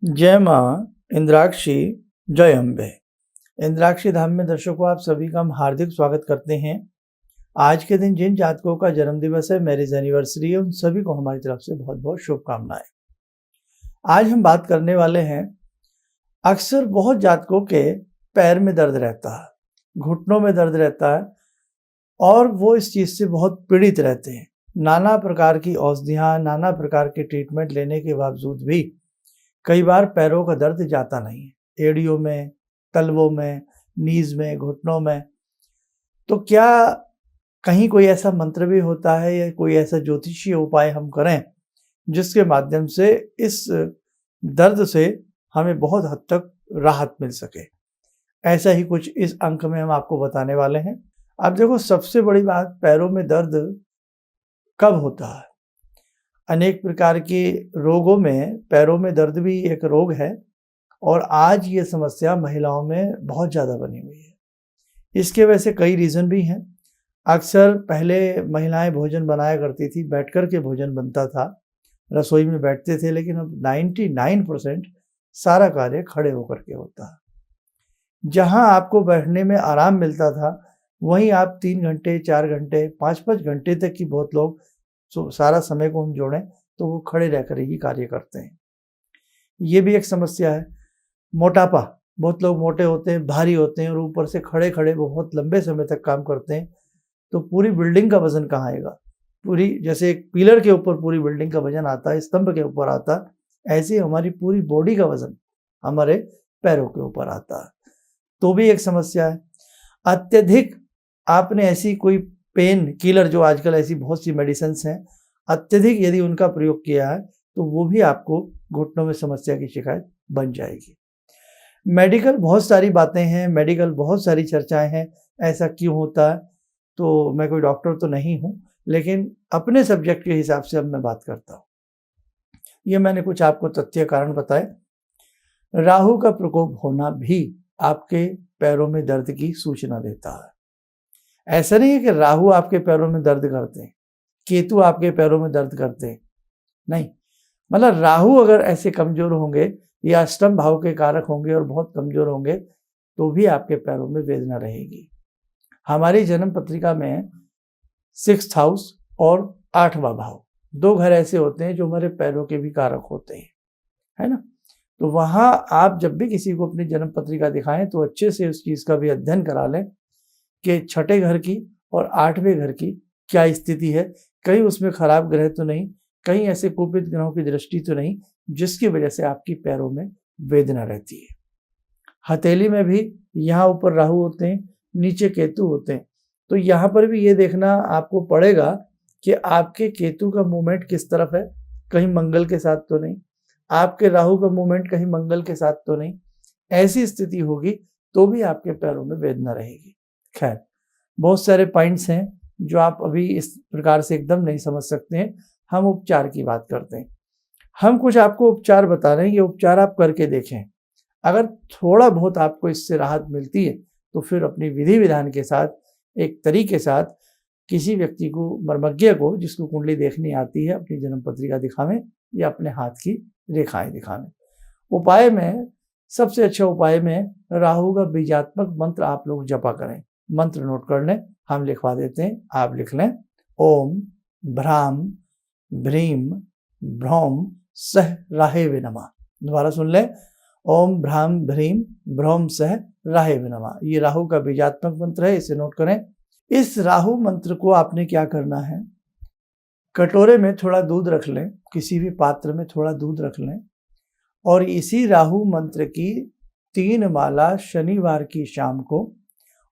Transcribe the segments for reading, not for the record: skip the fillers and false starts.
जय माँ इंद्राक्षी, जय अम्बे। इंद्राक्षी धाम में दर्शकों, आप सभी का हम हार्दिक स्वागत करते हैं। आज के दिन जिन जातकों का जन्म दिवस है, मैरिज एनिवर्सरी है, उन सभी को हमारी तरफ से बहुत बहुत शुभकामनाएं। आज हम बात करने वाले हैं, अक्सर बहुत जातकों के पैर में दर्द रहता है, घुटनों में दर्द रहता है और वो इस चीज़ से बहुत पीड़ित रहते हैं। नाना प्रकार की औषधियाँ, नाना प्रकार के ट्रीटमेंट लेने के बावजूद भी कई बार पैरों का दर्द जाता नहीं है, एड़ियों में, तलवों में, नीज में, घुटनों में। तो क्या कहीं कोई ऐसा मंत्र भी होता है या कोई ऐसा ज्योतिषीय उपाय हम करें जिसके माध्यम से इस दर्द से हमें बहुत हद तक राहत मिल सके? ऐसा ही कुछ इस अंक में हम आपको बताने वाले हैं। अब देखो, सबसे बड़ी बात, पैरों में दर्द कब होता है? अनेक प्रकार के रोगों में पैरों में दर्द भी एक रोग है और आज ये समस्या महिलाओं में बहुत ज़्यादा बनी हुई है। इसके वैसे कई रीज़न भी हैं। अक्सर पहले महिलाएं भोजन बनाया करती थी, बैठकर के भोजन बनता था, रसोई में बैठते थे, लेकिन अब 99% सारा कार्य खड़े होकर के होता है। जहां आपको बैठने में आराम मिलता था, वहीं आप 3 घंटे, 4 घंटे, 5-5 घंटे तक की बहुत लोग सारा समय को हम जोड़ें तो वो खड़े रहकर ही कार्य करते हैं। ये भी एक समस्या है। मोटापा, बहुत लोग मोटे होते हैं, भारी होते हैं और ऊपर से खड़े खड़े बहुत लंबे समय तक काम करते हैं, तो पूरी बिल्डिंग का वजन कहाँ आएगा? पूरी, जैसे एक पिलर के ऊपर पूरी बिल्डिंग का वजन आता है, स्तंभ के ऊपर आता है, ऐसे हमारी पूरी बॉडी का वजन हमारे पैरों के ऊपर आता है, तो भी एक समस्या है। अत्यधिक आपने ऐसी कोई पेन किलर, जो आजकल ऐसी बहुत सी मेडिसिन हैं, अत्यधिक यदि उनका प्रयोग किया है तो वो भी आपको घुटनों में समस्या की शिकायत बन जाएगी। मेडिकल बहुत सारी बातें हैं, मेडिकल बहुत सारी चर्चाएं हैं, ऐसा क्यों होता है? तो मैं कोई डॉक्टर तो नहीं हूँ, लेकिन अपने सब्जेक्ट के हिसाब से अब मैं बात करता हूँ। ये मैंने कुछ आपको तथ्य कारण बताए। राहु का प्रकोप होना भी आपके पैरों में दर्द की सूचना देता है। ऐसा नहीं है कि राहु आपके पैरों में दर्द करते हैं, केतु आपके पैरों में दर्द करते हैं, नहीं। मतलब राहु अगर ऐसे कमजोर होंगे या अष्टम भाव के कारक होंगे और बहुत कमजोर होंगे तो भी आपके पैरों में वेदना रहेगी। हमारी जन्म पत्रिका में 6th हाउस और 8वां भाव, 2 घर ऐसे होते हैं जो हमारे पैरों के भी कारक होते हैं, है ना? तो वहां आप जब भी किसी को अपनी जन्म पत्रिका दिखाएं तो अच्छे से उस चीज का भी अध्ययन करा लें कि 6ठे घर की और 8वें घर की क्या स्थिति है, कहीं उसमें खराब ग्रह तो नहीं, कहीं ऐसे कुपित ग्रहों की दृष्टि तो नहीं जिसकी वजह से आपकी पैरों में वेदना रहती है। हथेली में भी यहाँ ऊपर राहु होते हैं, नीचे केतु होते हैं, तो यहाँ पर भी ये देखना आपको पड़ेगा कि आपके केतु का मूवमेंट किस तरफ है, कहीं मंगल के साथ तो नहीं, आपके राहु का मूवमेंट कहीं मंगल के साथ तो नहीं। ऐसी स्थिति होगी तो भी आपके पैरों में वेदना रहेगी। खैर, बहुत सारे पॉइंट्स हैं जो आप अभी इस प्रकार से एकदम नहीं समझ सकते हैं। हम उपचार की बात करते हैं। हम कुछ आपको उपचार बता रहे हैं, ये उपचार आप करके देखें। अगर थोड़ा बहुत आपको इससे राहत मिलती है तो फिर अपनी विधि विधान के साथ, एक तरीके के साथ, किसी व्यक्ति को, मर्मज्ञ को, जिसको कुंडली देखनी आती है, अपनी जन्म पत्रिका दिखावें या अपने हाथ की रेखाएं दिखावें। उपाय में सबसे अच्छा उपाय में राहु का बीजात्मक मंत्र आप लोग जपा करें। मंत्र नोट कर लें, हम लिखवा देते हैं, आप लिख लें। ओम भ्राम भ्रीम भ्रौम सह राहेवे नमः। दोबारा सुन लें, ओम भ्राम भ्रीम भ्रौम सह राहेवे नमः। ये राहु का बीजात्मक मंत्र है, इसे नोट करें। इस राहु मंत्र को आपने क्या करना है, कटोरे में थोड़ा दूध रख लें, किसी भी पात्र में थोड़ा दूध रख लें और इसी राहु मंत्र की 3 माला शनिवार की शाम को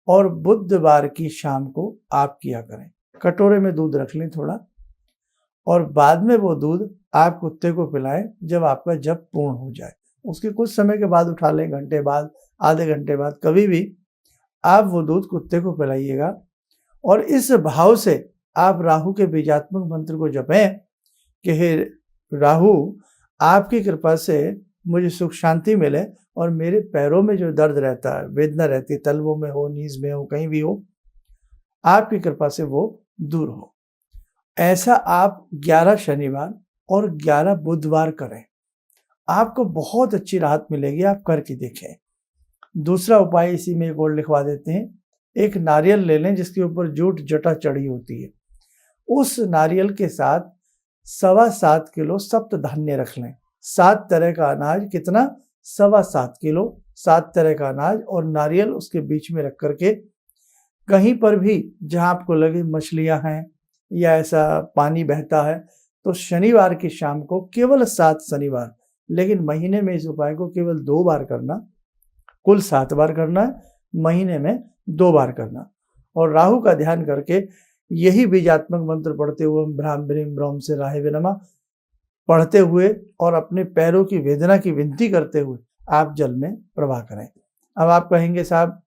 और बुधवार की शाम को आप किया करें। कटोरे में दूध रख लें थोड़ा और बाद में वो दूध आप कुत्ते को पिलाएं जब आपका जप पूर्ण हो जाए। उसके कुछ समय के बाद उठा लें, घंटे बाद, आधे घंटे बाद, कभी भी आप वो दूध कुत्ते को पिलाइएगा और इस भाव से आप राहु के बीजात्मक मंत्र को जपें कि हे राहु, आपकी कृपा से मुझे सुख शांति मिले और मेरे पैरों में जो दर्द रहता है, वेदना रहती है, तलवों में हो, नीज में हो, कहीं भी हो, आपकी कृपा से वो दूर हो। ऐसा आप 11 शनिवार और 11 बुधवार करें आपको बहुत अच्छी राहत मिलेगी, आप करके देखें। दूसरा उपाय इसी में एक और लिखवा देते हैं। एक नारियल ले लें जिसके ऊपर जूट जटा चढ़ी होती है, उस नारियल के साथ 7.25 किलो सप्त धान्य रख लें। 7 तरह का अनाज, कितना? 7.25 किलो 7 तरह का अनाज, और नारियल उसके बीच में रख करके कहीं पर भी जहां आपको लगे मछलियां हैं या ऐसा पानी बहता है, तो शनिवार की शाम को, केवल 7 शनिवार, लेकिन महीने में इस उपाय को केवल 2 बार करना, कुल 7 बार करना है, महीने में 2 बार करना। और राहु का ध्यान करके यही बीजात्मक मंत्र पढ़ते हुए, भ्राम ब्रीम ब्रह्म से राहे विनमा पढ़ते हुए और अपने पैरों की वेदना की विनती करते हुए आप जल में प्रवाह करें। अब आप कहेंगे साहब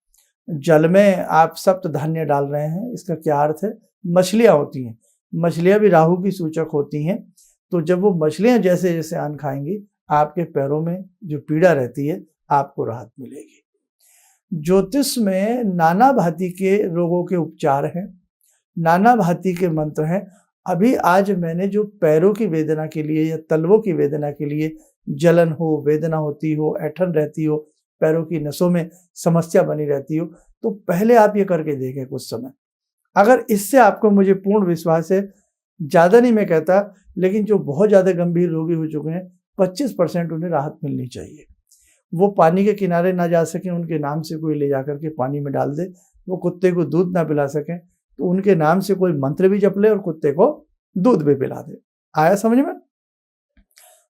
जल में आप सप्त धान्य डाल रहे हैं, इसका क्या अर्थ है? मछलियां होती हैं, मछलियां भी राहु की सूचक होती हैं, तो जब वो मछलियां जैसे जैसे अन्न खाएंगी, आपके पैरों में जो पीड़ा रहती है आपको राहत मिलेगी। ज्योतिष में नाना भांति के रोगों के उपचार हैं, नाना भांति के मंत्र हैं। अभी आज मैंने जो पैरों की वेदना के लिए या तलवों की वेदना के लिए, जलन हो, वेदना होती हो, ऐंठन रहती हो, पैरों की नसों में समस्या बनी रहती हो, तो पहले आप ये करके देखें कुछ समय। अगर इससे आपको, मुझे पूर्ण विश्वास है, ज़्यादा नहीं मैं कहता, लेकिन जो बहुत ज़्यादा गंभीर रोगी हो चुके हैं 25% उन्हें राहत मिलनी चाहिए। वो पानी के किनारे ना जा सकें, उनके नाम से कोई ले जाकर के पानी में डाल दे, वो कुत्ते को दूध ना पिला सकें तो उनके नाम से कोई मंत्र भी जप ले और कुत्ते को दूध भी पिला दे। आया समझ में?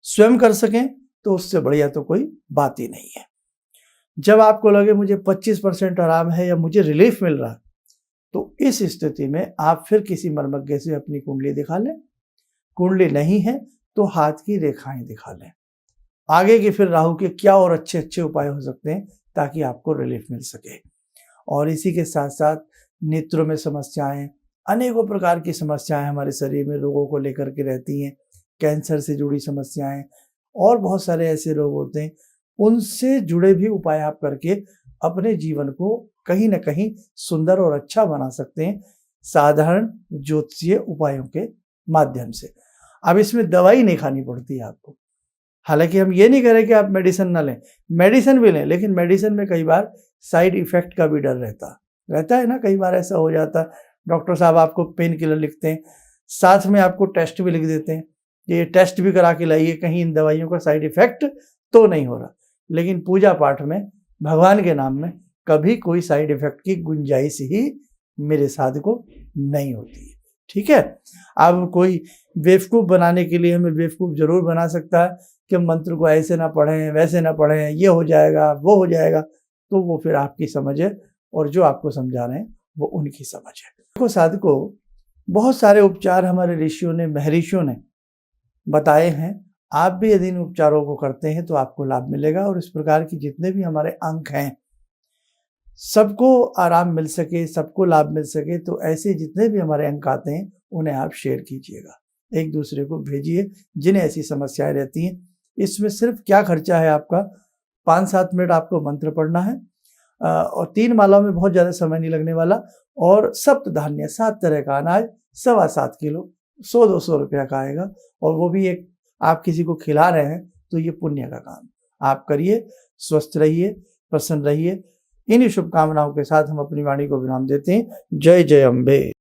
स्वयं कर सकें तो उससे बढ़िया तो कोई बात ही नहीं है। जब आपको लगे मुझे 25% आराम है या मुझे रिलीफ मिल रहा है, तो इस स्थिति में आप फिर किसी मर्मज्ञ से अपनी कुंडली दिखा लें। कुंडली नहीं है तो हाथ की रेखाएं दिखा लें। आगे के फिर राहु के क्या और अच्छे अच्छे उपाय हो सकते हैं ताकि आपको रिलीफ मिल सके। और इसी के साथ साथ नेत्रों में समस्याएं, अनेकों प्रकार की समस्याएं हमारे शरीर में रोगों को लेकर के रहती हैं, कैंसर से जुड़ी समस्याएं और बहुत सारे ऐसे रोग होते हैं, उनसे जुड़े भी उपाय आप करके अपने जीवन को कहीं ना कहीं सुंदर और अच्छा बना सकते हैं साधारण ज्योतिषीय उपायों के माध्यम से। अब इसमें दवाई नहीं खानी पड़ती है आपको। हालांकि हम ये नहीं कह रहे कि आप मेडिसिन ना लें, मेडिसिन भी लें, लेकिन मेडिसिन में कई बार साइड इफेक्ट का भी डर रहता है ना। कई बार ऐसा हो जाता है, डॉक्टर साहब आपको पेन किलर लिखते हैं, साथ में आपको टेस्ट भी लिख देते हैं, ये टेस्ट भी करा के लाइए, कहीं इन दवाइयों का साइड इफेक्ट तो नहीं हो रहा। लेकिन पूजा पाठ में, भगवान के नाम में कभी कोई साइड इफेक्ट की गुंजाइश ही मेरे साथ को नहीं होती है। ठीक है। अब कोई बेवकूफ़ बनाने के लिए हमें बेवकूफ़ जरूर बना सकता है कि मंत्र को ऐसे ना पढ़ें, वैसे ना पढ़ें, ये हो जाएगा, वो हो जाएगा, तो वो फिर आपकी समझ है और जो आपको समझा रहे हैं वो उनकी समझ है। देखो साधकों, बहुत सारे उपचार हमारे ऋषियों ने, महर्षियों ने बताए हैं। आप भी यदि इन उपचारों को करते हैं तो आपको लाभ मिलेगा। और इस प्रकार की जितने भी हमारे अंक हैं, सबको आराम मिल सके, सबको लाभ मिल सके, तो ऐसे जितने भी हमारे अंक आते हैं उन्हें आप शेयर कीजिएगा, एक दूसरे को भेजिए जिन्हें ऐसी समस्याएं रहती हैं। इसमें सिर्फ क्या खर्चा है आपका, 5-7 मिनट आपको मंत्र पढ़ना है और 3 मालाओं में बहुत ज़्यादा समय नहीं लगने वाला। और सप्त धान्य, 7 तरह का अनाज 7.25 किलो, 100-200 रुपया का आएगा। और वो भी एक आप किसी को खिला रहे हैं तो ये पुण्य का काम आप करिए। स्वस्थ रहिए, प्रसन्न रहिए। इन्हीं शुभकामनाओं के साथ हम अपनी वाणी को विराम देते हैं। जय जय अम्बे।